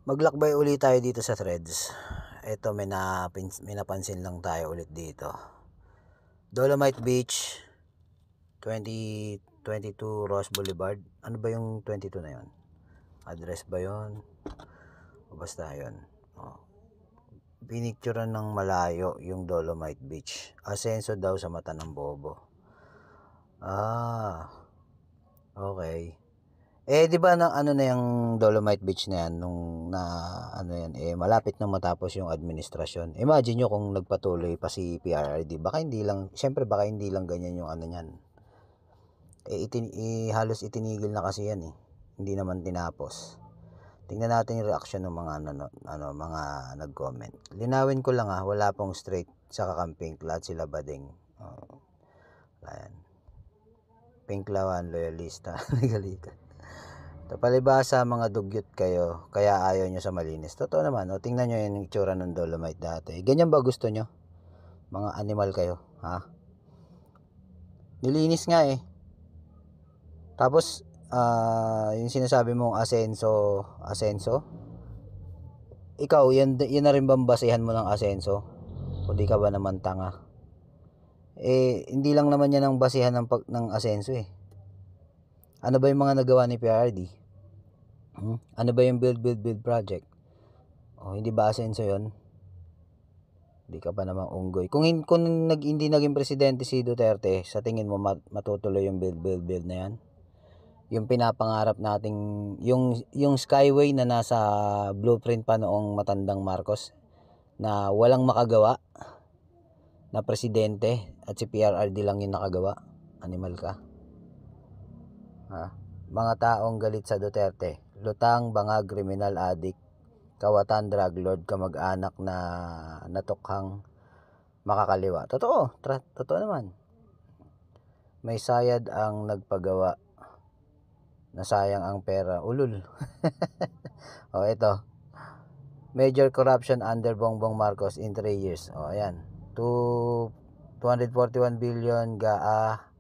Maglakbay ulit tayo dito sa Threads. Ito may napansin lang tayo ulit dito. Dolomite Beach, 2022 Ross Boulevard. Ano ba yung 22 na yon? Address ba yon? O basta yun. Pinicturean ng malayo yung Dolomite Beach. Asenso daw sa mata ng bobo. Okay. Di ba na ano na yung Dolomite Beach na yan nung na ano yan malapit na matapos yung administrasyon. Imagine nyo kung nagpatuloy pa si PRRD, baka hindi lang ganyan yung ano niyan. Halos itinigil na kasi yan eh. Hindi naman tinapos. Tingnan natin yung reaction ng mga mga nag-comment. Linawin ko lang wala pong straight sa kakamping, lahat sila bading. Ayan. Pinklawan, loyalista, nagalikan. Palibasa mga dugyot kayo, kaya ayaw nyo sa malinis. Totoo naman, tingnan nyo yung itsura ng Dolomite dati. Ganyan ba gusto nyo? Mga animal kayo, ha? Nilinis nga eh. Tapos, yung sinasabi mong asenso, ikaw, yan na rin bang basehan mo ng asenso? O di ka ba naman tanga? Hindi lang naman yan ang basehan ng asenso eh. Ano ba yung mga nagawa ni PRD? Ano ba yung build project? Hindi ba asenso yun? Hindi ka pa namang unggoy. Kung hindi naging presidente si Duterte, sa tingin mo matutuloy yung build na yan? Yung pinapangarap nating yung skyway na nasa blueprint pa noong matandang Marcos na walang makagawa na presidente at si PRRD lang yung nakagawa. Animal ka. Mga taong galit sa Duterte, lutang, bangag, criminal addict, kawatan, drug lord, kamag-anak na natukhang makakaliwa. Totoo naman. May sayad ang nagpagawa, nasayang ang pera. Ulul. Ito. Major corruption under Bongbong Marcos in 3 years. Ayan. 241 billion GAA,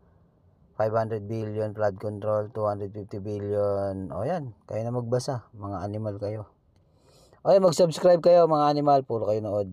500 billion flood control, 250 billion. Yan. Kayo na magbasa. Mga animal kayo. Mag-subscribe kayo mga animal. Puro kayo nood.